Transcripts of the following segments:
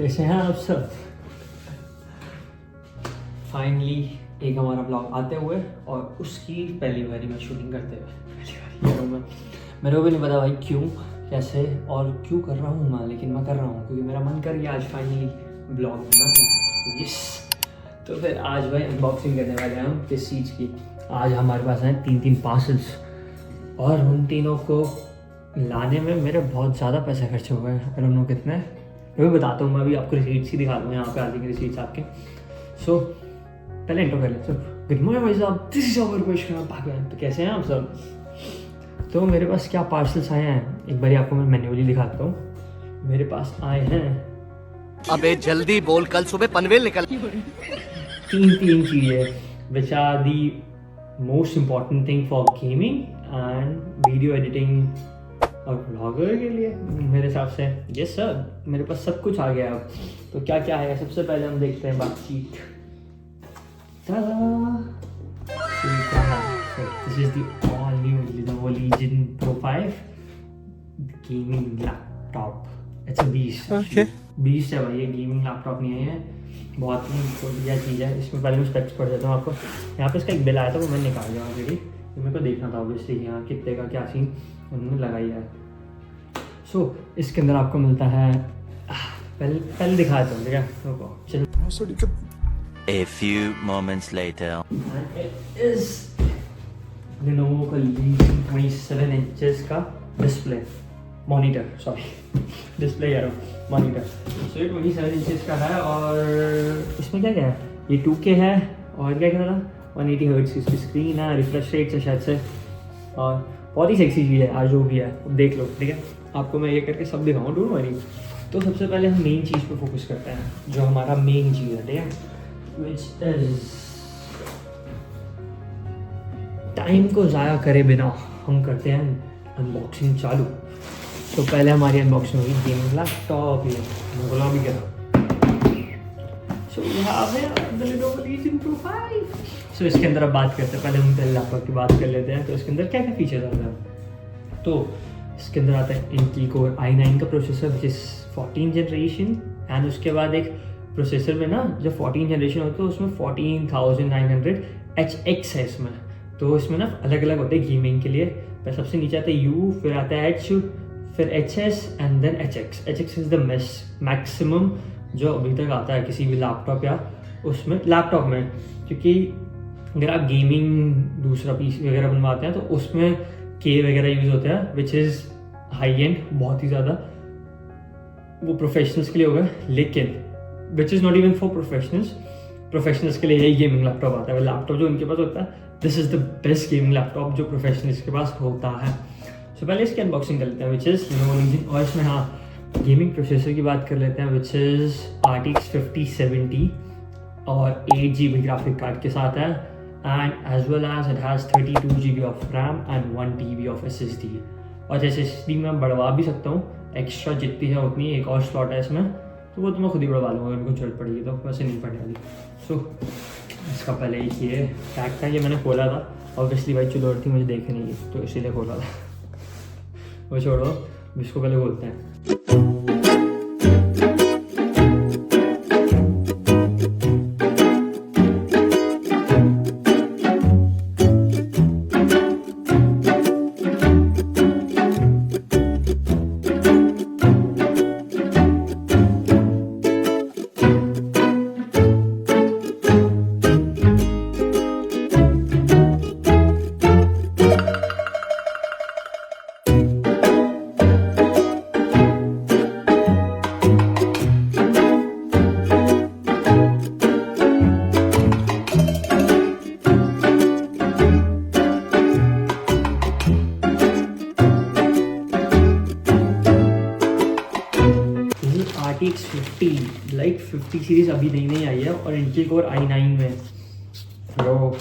कैसे हैं आप सब? फाइनली एक हमारा ब्लॉग आते हुए और उसकी पहली बारी में शूटिंग करते हुए मेरे को भी नहीं पता भाई क्यों कैसे और क्यों कर रहा हूँ मैं, लेकिन मैं कर रहा हूँ क्योंकि मेरा मन कर गया आज फाइनली ब्लॉग बनाना। यस, तो फिर आज भाई अनबॉक्सिंग करने वाले हैं हम किस चीज़ की। आज हमारे पास हैं 3 पार्सल्स और उन तीनों को लाने में मेरे बहुत ज़्यादा पैसे खर्च हुए हैं। आई डोंट नो कितने, मैं भी बताता हूँ। मैं भी आपको रिसीट्स ही दिखा दूँगा, यहाँ पे आ जाएंगे रिसीट्स आपके। सो पहले इंट्रो कर लेते हैं। गुड मॉर्निंग भाई साहब, दिस इज अवर क्वेश्चन। तो कैसे हैं आप सब? तो मेरे पास क्या पार्सल्स आए हैं एक बार आपको मैं मैन्युअली दिखाता हूँ। मेरे पास आए हैं, अबे जल्दी बोल, कल सुबह पनवेल निकल। तीन चीज़ें which are the most important thing for gaming and video editing और ब्लॉगर के लिए मेरे हिसाब से। यस सर, मेरे पास सब कुछ आ गया अब। तो क्या क्या है सबसे पहले हम देखते हैं बातचीत। This is the all new Lenovo Legion Pro 5 gaming laptop. It's a beast. Beast है भाई, ये गेमिंग लैपटॉप नहीं है, ये बहुत ही बढ़िया चीज़ है। इसमें पहले मैं स्पेक्स पढ़ देता हूँ आपको। यहाँ पे इसका एक बिल आया था, वो मैंने निकाल दिया ऑलरेडी। मेरे को देखना था ऑब्वियसली यहाँ कितने का क्या सीन उन्होंने लगाई है। सो इसके अंदर आपको मिलता है, पहले दिखा देता हूँ ठीक है। चलो A few moments later. And it is Lenovo का Legion 27 inches का डिस्प्ले मॉनिटर, सॉरी डिस्प्ले कह रहा हूँ, मॉनिटर। सो ये 27 इंचेस का है और इसमें क्या क्या है, ये 2K है और क्या क्या था 180 हर्ट्ज की इसकी स्क्रीन है, रिफ्रेश रेट है शायद से, और बहुत ही सेक्सी चीज़ है आज जो भी है देख लो ठीक है। आपको मैं ये करके सब दिखाऊँ, डोंट वरी। तो सबसे पहले हम मेन चीज़ पे फोकस करते हैं जो हमारा मेन चीज़ है ठीक है, which is टाइम को ज़ाया करे बिना हम करते हैं अनबॉक्सिंग चालू। तो पहले हमारी अनबॉक्सिंग होगी गेमिंग लैपटॉप, ये मैं बोला भी करा। सो यहाँ पे Lenovo Legion Pro 5। सो इसके अंदर अब बात करते हैं, पहले हम पहले लैपटॉप की बात कर लेते हैं। तो इसके अंदर क्या क्या फीचर्स आते हैं? तो इसके अंदर आता है Intel Core i9 का processor which is 14 generation, and उसके बाद एक प्रोसेसर में ना जब 14 जनरेशन होता है तो उसमें 14900 HX है इसमें। तो इसमें ना अलग अलग होते हैं गेमिंग के लिए। पर सबसे नीचे आता है U, फिर आता है H, फिर HS and then HX। HX is the maximum जो अभी तक आता है किसी भी लैपटॉप या उसमें लैपटॉप में, क्योंकि अगर आप गेमिंग दूसरा पीसी वगैरह बनवाते हैं तो उसमें K वगैरह यूज़ होता है विच इज़ हाई एंड, बहुत ही ज़्यादा वो प्रोफेशनल्स के लिए होगा। लेकिन which is not even for professionals के लिए यही गेमिंग लैपटॉप आता है। लैपटॉप जो उनके पास होता है, this is the best gaming laptop जो प्रोफेशनल्स के पास होता है। सो पहले इसकी अनबॉक्सिंग कर लेते हैं विच इज़ Lenovo Legion। और इसमें हाँ गेमिंग प्रोसेसर की बात कर लेते हैं विच इज़ RTX 5070 और 8GB ग्राफिक कार्ड के साथ है, and as well as it has 32GB of RAM and 1TB of SSD। और जैसे SSD मैं बढ़वा भी सकता हूँ, एक्स्ट्रा जितनी है उतनी, एक और स्लॉट है इसमें, तो वो तो मैं खुद ही बढ़वा लूँगा अगर मुझे जरूरत पड़ेगी तो, वैसे नहीं पड़ने वाली। सो इसका पहले एक ये टैग था, ये मैंने खोला था ऑब्वियसली भाई, चुलौर थी मुझे देखनी की तो इसीलिए खोला था। वो छोड़ो, इसको पहले खोलते हैं। RTX 50 लाइक 50 सीरीज़ अभी नहीं आई है और Intel Core i9 में, तो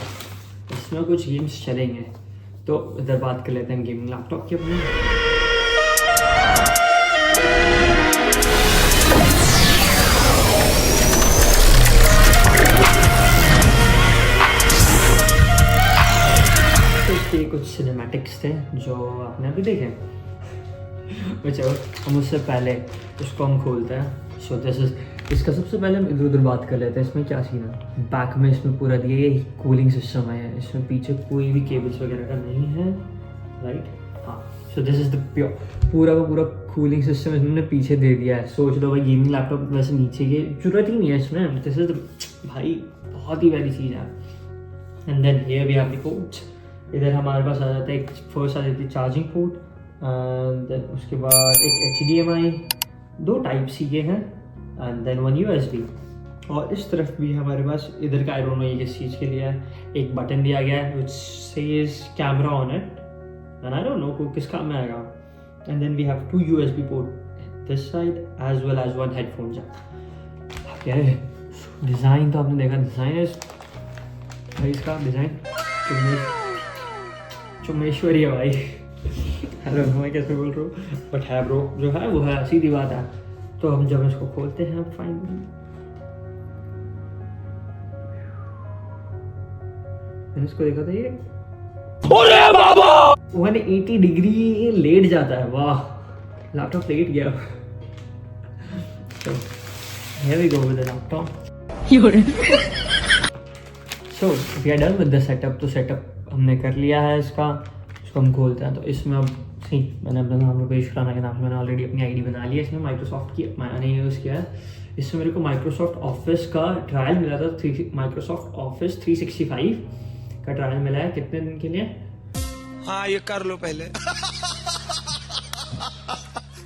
इसमें कुछ गेम्स चलेंगे। तो इधर बात कर लेते हैं गेमिंग लैपटॉप की अपनी। तो इसके कुछ सिनेमैटिक्स थे जो आपने अभी देखे। चलो हम उससे पहले उसको हम खोलते हैं सो दिस इज, इसका सबसे पहले हम इधर उधर बात कर लेते हैं। इसमें क्या सीन है, बैक में इसमें पूरा दिया ये कूलिंग सिस्टम है, इसमें पीछे कोई भी केबल्स वगैरह का नहीं है, राइट। हाँ, so this is the pure पूरा का पूरा कूलिंग सिस्टम इन्होंने पीछे दे दिया है। सोच लो भाई, गेमिंग लैपटॉप वैसे नीचे की जरूरत ही नहीं है इसमें। दिस इज भाई बहुत ही प्यारी चीज़ है। And then here we have the ports. इधर हमारे पास आ जाता है एक, फर्स्ट आ जाती है चार्जिंग पोर्ट, देन उसके बाद एक HDMI, 2 टाइप सी के हैं, एंड देन 1 USB। और इस तरफ भी हमारे पास, इधर का आई डोंट नो ये किस चीज़ के लिए है, एक बटन दिया गया है which says camera on it, and I don't know को किस काम में आएगा। And then we have 2 USB port this side as well as 1 headphone jack. क्या है डिज़ाइन, तो आपने देखा डिज़ाइन है भाई, इसका डिज़ाइन चुमेश्वरी है भाई। हेलो मैं कैसे बोल रहा हूँ, बट है ब्रो, जो है वो है, सीधी बात है। तो हम जब इसको खोलते हैं फाइनली, मैंने इसको देखा था, ये 180 डिग्री लेट जाता है। वाह, लैपटॉप लेट गया। So here we go with the laptop. So we are done with the setup। तो सेटअप हमने कर लिया है इसका, इसको हम खोलते हैं। तो इसमें अब सी, मैंने अपना नाम रुपेश खुराना के नाम से मैंने ऑलरेडी अपनी आईडी बना ली है। इसमें माइक्रोसॉफ्ट की मैंने यूज़ किया है। इसमें मेरे को माइक्रोसॉफ्ट ऑफिस का ट्रायल मिला था, माइक्रोसॉफ्ट ऑफिस 365 का ट्रायल मिला है। कितने दिन के लिए? हाँ, ये कर लो पहले।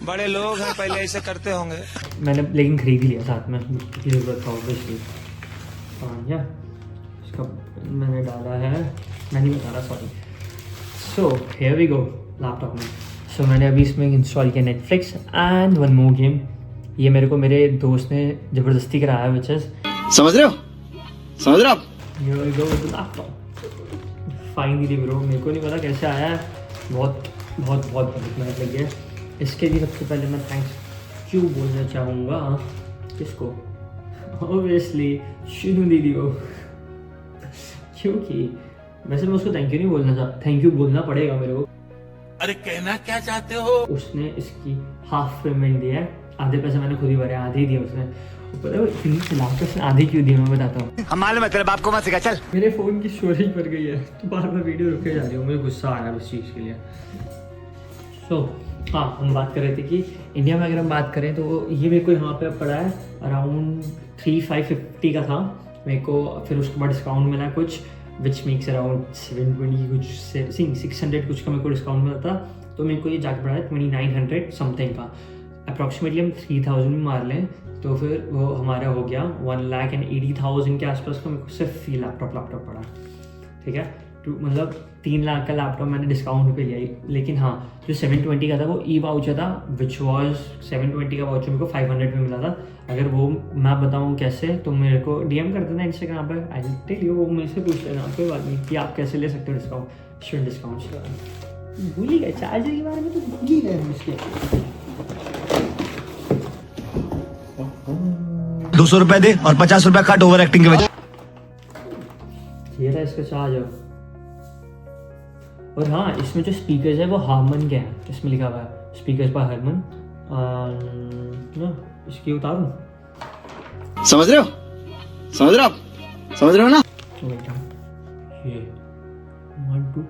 बड़े लोग हैं, पहले ऐसे करते होंगे। मैंने लेकिन खरीद ही लिया साथ में, की जरूरत था ऑब्वियसली। हाँ या इसका मैंने डाला है, मैं नहीं बता रहा, sorry. So here we go laptop में। सो मैंने अभी इसमें इंस्टॉल किया नेटफ्लिक्स एंड 1 मोर गेम। ये मेरे को मेरे दोस्त ने ज़बरदस्ती कराया, विच इज, समझ रहे हो, समझ रहे हो आप? Here we go with laptop finally bro. मेरे को नहीं पता कैसे आया है, बहुत बहुत बहुत मेहनत लगी है इसके लिए। सबसे पहले मैं थैंक्स क्यों बोलना चाहूँगा, किसको? ऑब्वियसली शिनू दीदी को, क्योंकि वैसे मैं उसको थैंक यू नहीं बोलना चाहता, थैंक यू बोलना पड़ेगा मेरे को। अरे कहना क्या चाहते हो? उसने इसकी हाफ पेमेंट दिया है, आधे पैसे मैंने खुद ही भरे, आधे ही दिए उसने। पता है इतनी चलाक उसने आधे क्यों दिए, मैं बताता हूँ। हम मालूम है, तेरे बाप को मत सिखा, चल। मेरे फ़ोन की स्टोरेज भर गई है, तो बार बार वीडियो रुके जा रही हूँ, मुझे गुस्सा आ रहा है इस चीज़ के लिए। सो हाँ, हम बात कर रहे थे कि इंडिया में अगर हम बात करें तो ये मेरे को यहाँ पे पड़ा है अराउंड 3550 का था मेरे को। फिर उसके बाद डिस्काउंट मिला कुछ, विच मेक्स अराउंड 720 कुछ, 600 कुछ का मेरे को डिस्काउंट मिला था। तो मेरे को ये जाके पड़ा है 2900 समथिंग का। अप्रॉक्सीमेटली हम 3000 भी मार लें तो फिर वो हमारा हो गया 1,80,000 के आसपास का। मेरे को सिर्फ ये लैपटॉप पड़ा, ठीक है। मतलब 3 लाख का लैपटॉप मैंने डिस्काउंट पे लिया। लेकिन हाँ, जो 720 का था वो ई वाउचर था, विच वॉज 720 का वाउचर मेरे को 500 में मिला था। अगर वो मैं बताऊँ कैसे, तो मेरे को DM कर देना इंस्टाग्राम पर, आई विल टेल यू। वो मेरे से पूछ लेना, कोई बात नहीं, कि आप कैसे ले सकते हो डिस्काउंट, स्टूडेंट डिस्काउंट। भूल ही गए चार्जर के बारे में, तो भूल ही गए इसके। 200 रुपए दे और 50 रुपए कट ओवर एक्टिंग के वजह। ये रहा इसका चार्जर। और हाँ, इसमें जो स्पीकर्स है वो हारमन के हैं, इसमें लिखा हुआ है स्पीकर्स बाय हारमन। इसकी उतारूं? समझ रहे हो, समझ रहे हो आप, समझ रहे हो ना? ये 1 2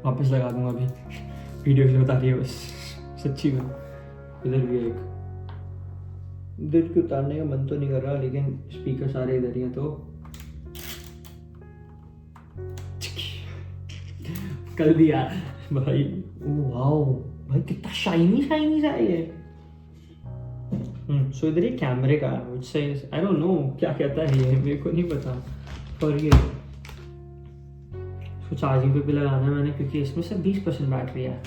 वापस लगा दूंगा अभी, वीडियो के लिए बता रही है बस, सच्ची में। इधर भी एक, इधर की उतारने का मन तो नहीं कर रहा, लेकिन स्पीकर सारे इधर ही हैं तो कर दिया भाई। वाओ भाई, कितना शाइनी सा है ये। सो इधर ये कैमरे का आई डोंट नो क्या कहता है ये, मेरे को नहीं पता। और ये इसको चार्जिंग पे भी लगाना है मैंने, क्योंकि इसमें से 20% बैटरी है।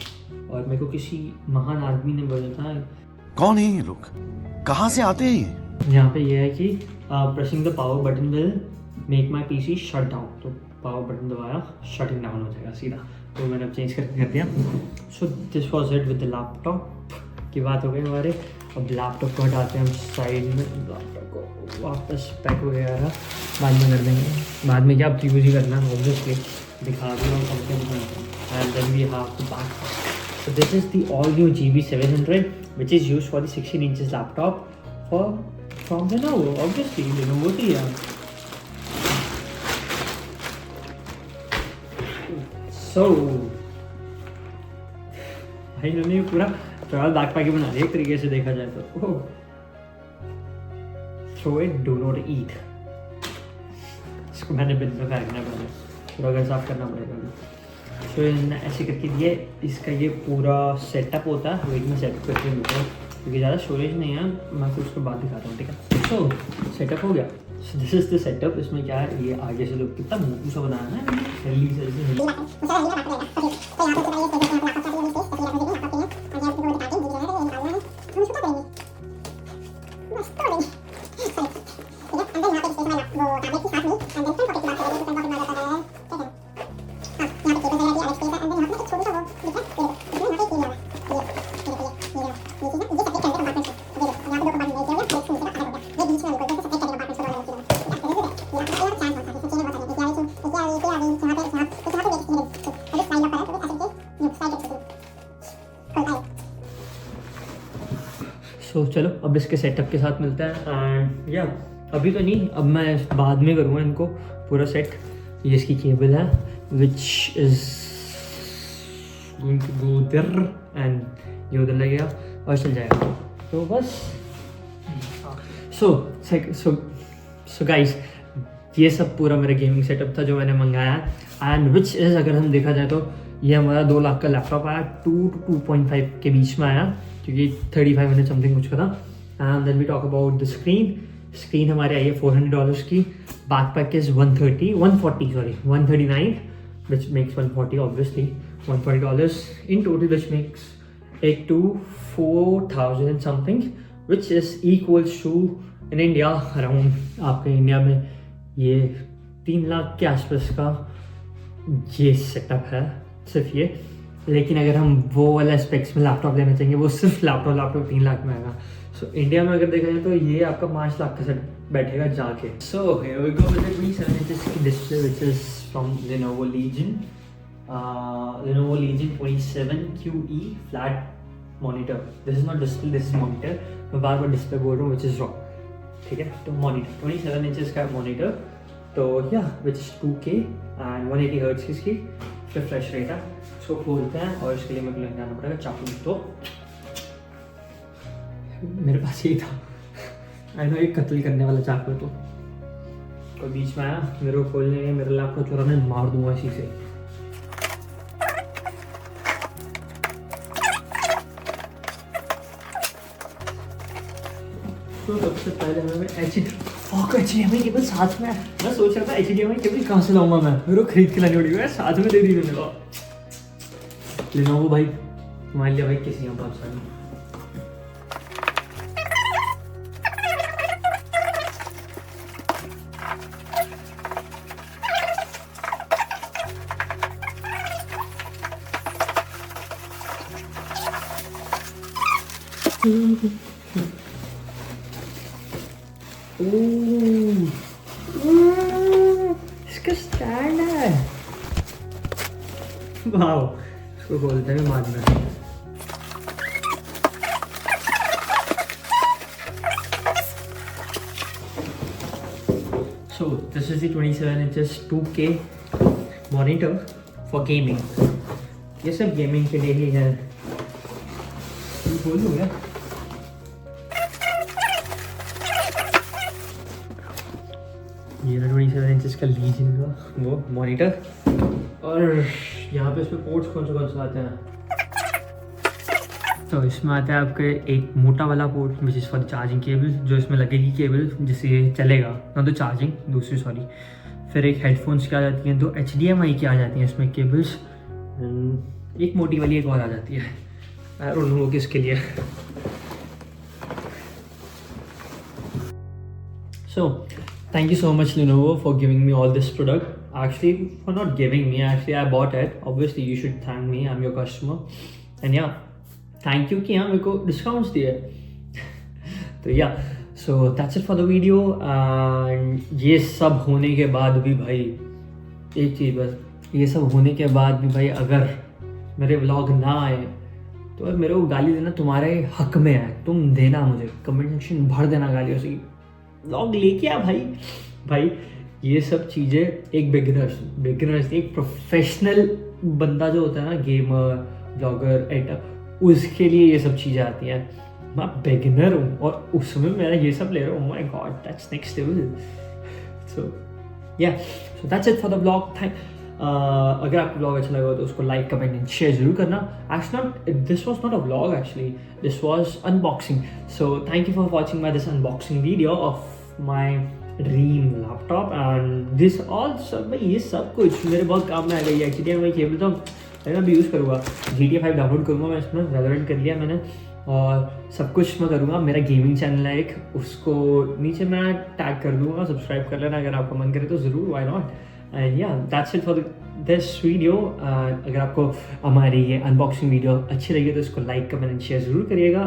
और मेरे को किसी महान आदमी ने बोला था, कौन है ये लोग, कहाँ से आते हैं? यहाँ पे ये है कि pressing the power button will make my PC shut down. तो पावर बटन दबाया, शटिंग डाउन हो जाएगा सीधा। तो मैंने अब चेंज करके कर दिया। So this was it with the laptop की बात हो गई हमारे। अब लैपटॉप को हटाते हैं हम साइड में, लैपटॉप को वापस पैक वगैरह बाद में कर देंगे। बाद में क्या अब यूज़ ही करना है ऑब्वियसली, दिखा दूँगा complain and then we have to back. So this is the all new GB700, which is used for the 16 inches laptop from Lenovo. Obviously, Lenovo ही है. So भाई इन्होंने पूरा ट्रैवल बैकपैक ही बना दिया एक तरीके से देखा जाए तो. Throw it, do not eat. इसको मैंने बिन में फेंकना पड़ेगा, पूरा घर साफ करना पड़ेगा. तो इन्होंने ऐसे करके दिया. इसका ये पूरा सेटअप होता है. वेट में सेटअप करके मिलता है क्योंकि ज़्यादा स्टोरेज नहीं है. मैं आपको उसके बाद दिखाता हूँ, ठीक है. सो सेटअप हो गया. So this is the setup. इसमें क्या है, ये आगे से लोग कितना मोटू सा बनाया है. हेल्दी सो चलो अब इसके सेटअप के साथ मिलता है. एंड या अभी तो नहीं, अब मैं बाद में करूँगा इनको पूरा सेट. ये इसकी केबल है which is going to go there and ये उधर लगेगा और चल जाएगा. तो बस सो गाइस, ये सब पूरा मेरा गेमिंग सेटअप था जो मैंने मंगाया. एंड विच इज़, अगर हम देखा जाए तो ये हमारा 2 लाख का लैपटॉप आया. 2 to 2.5 के बीच में आया क्योंकि 3500 समथिंग कुछ का था. And then we talk about the screen हमारी आई है $400 की. Backpack is 139 which makes 140 obviously. $140 in total which makes एक to 4,000 and something, which is equals to in India around, आपके इंडिया में ये 3 लाख के आसपास का ये सेटअप है सिर्फ ये. लेकिन अगर हम वो वाला स्पेक्स में लैपटॉप लेना चाहेंगे, वो सिर्फ लैपटॉप 3 लाख में आएगा. सो इंडिया में अगर देखा जाए तो ये आपका 5 लाख का सेट बैठेगा जाके. So here we go with the 27 inches की display which is from Lenovo Legion. Lenovo Legion 27QE flat monitor. This is not display, this is monitor. मैं बार बार डिस्प्ले बोल रहा हूँ विच इज़ रॉन्ग, ठीक है. तो मॉनिटर 27 inches का monitor. तो या which is 2K and 180 hertz की इसकी रिफ्रेश रेट है. इसको खोलते हैं और इसके लिए मेरे को लेने जाना पड़ेगा चाकू. तो मेरे पास यही था. आई नो एक कत्ल करने वाला चाकू है. तो कोई बीच में आया मेरे को खोलने में, मेरा लैपटॉप चोरा मैं मार दूंगा इसी से. तो सबसे पहले हमें HDMI केबल साथ में. मैं सोच रहा था HDMI केबल कहाँ से लाऊंगा मैं, मेरे को खरीद के लानी पड़ेगी. साथ में दे दी मैंने को. Lenovo भाई तुम्हारे लिए भाई किसी यहाँ पास नहीं. इसका स्टैंड है. वाओ, इसको खोलते हैं मारना. So this is the 27 inches 2K monitor for gaming. ये सब गेमिंग के लिए ही है. बोल दूँ क्या? ये 27 इंचेस का लीजियन का वो मॉनिटर. और यहाँ पे इसमें पोर्ट्स कौन से आते हैं. तो इसमें आता है आपके एक मोटा वाला port which is for charging cable, जो इसमें लगेगी केबल जिससे ये चलेगा ना. तो चार्जिंग दूसरी सॉरी. फिर एक हेडफोन्स की आ जाती हैं, 2 HDMI की आ जाती हैं इसमें केबल्स. एक मोटी वाली एक और आ जाती है. आई डोंट नो किसके लिए. So thank you so much Lenovo for giving me all this product. Actually, for not giving me, actually I bought it. Obviously you should thank me, I'm your customer. And yeah, thank you कि हाँ मेरे को discounts दिए. तो yeah, so that's it for the video. And ये सब होने के बाद भी भाई एक चीज़ बस, ये सब होने के बाद भी भाई अगर मेरे व्लॉग ना आए तो यार मेरे को गाली देना तुम्हारे हक में है, तुम देना मुझे, कमेंट सेक्शन भर देना गालियों से। व्लॉग लेके आ भाई। भाई ये सब चीज़ें एक बिगिनर्स एक प्रोफेशनल बंदा जो होता है ना, गेमर ब्लॉगर एडिटर, उसके लिए ये सब चीज़ें आती हैं। मैं बिगिनर हूँ और उसमें मैं ये सब ले रहा हूँ। My god, that's next level. So yeah, so that's it for the blog. अगर आपको ब्लॉग अच्छा लगा तो उसको लाइक कमेंट एंड शेयर जरूर करना। This was not a blog, actually this was unboxing. So thank you for watching my this unboxing video of my dream laptop and this all सब। भाई ये सब कुछ मेरे बहुत काम में आ गई। एक्चुअली मैं केबल तो मैं भी यूज़ करूँगा, GTA 5 डाउनलोड करूँगा मैं, इसमें वैलोरेंट कर लिया मैंने और सब कुछ मैं करूँगा। मेरा गेमिंग चैनल है एक, उसको नीचे मैं टैग कर दूँगा, सब्सक्राइब कर लेना अगर आपका मन करे तो ज़रूर, व्हाई नॉट। एंड या that's it for this video. अगर आपको हमारी ये अनबॉक्सिंग वीडियो अच्छी लगी तो इसको लाइक कमेंट एंड शेयर ज़रूर करिएगा।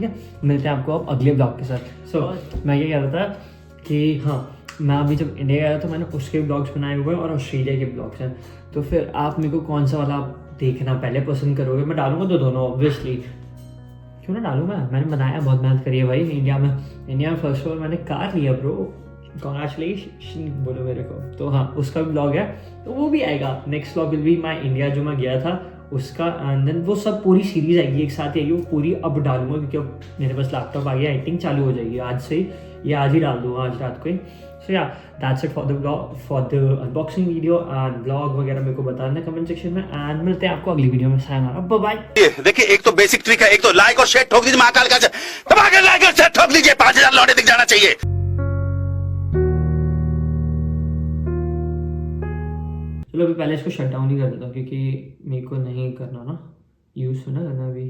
या मिलते हैं आपको अब अगले ब्लॉग के साथ। सो मैं ये कह रहा था कि हाँ, मैं अभी जब इंडिया गया तो मैंने उसके ब्लॉग्स बनाए हुए हैं और ऑस्ट्रेलिया के ब्लॉग्स हैं। तो फिर आप मेरे को कौन सा वाला देखना पहले पसंद करोगे? मैं डालूंगा तो दोनों ऑब्वियसली, क्यों ना डालूँ मैंने बनाया, बहुत मेहनत करी है भाई। इंडिया में फर्स्ट ऑफ ऑल मैंने कार लिया ब्रो, कॉन्ग्रेचुलेशन बोलो मेरे को। तो हाँ, उसका भी ब्लॉग है तो वो भी आएगा। Next blog will be my India जो मैं गया था उसका, एंड देन वो सब पूरी सीरीज आएगी एक साथ आएगी, वो पूरी अब डालूंगा क्योंकि अब मेरे पास लैपटॉप आ गया, एडिटिंग चालू हो जाएगी आज से ही, ये आज ही डाल दूंगा, आज रात को ही। सो या that's it for the blog, for the unboxing video and blog वगैरह मेरे को बताना कमेंट सेक्शन में, एंड मिलते हैं आपको अगली वीडियो में। Sayonara, bye bye. देखिए, एक तो बेसिक ट्रिक है, एक तो लाइक और शेयर ठोक दीजिए, महाकाल का दबाकर लाइक और शेयर ठोक दीजिए, 5000 लौटे दिख जाना चाहिए। चलो अभी पहले इसको शट डाउन ही कर देता हूँ क्योंकि मेरे को नहीं करना ना यूज़ ना करना। अभी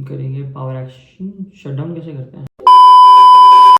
करेंगे पावर एक्शन। शट डाउन कैसे करते हैं?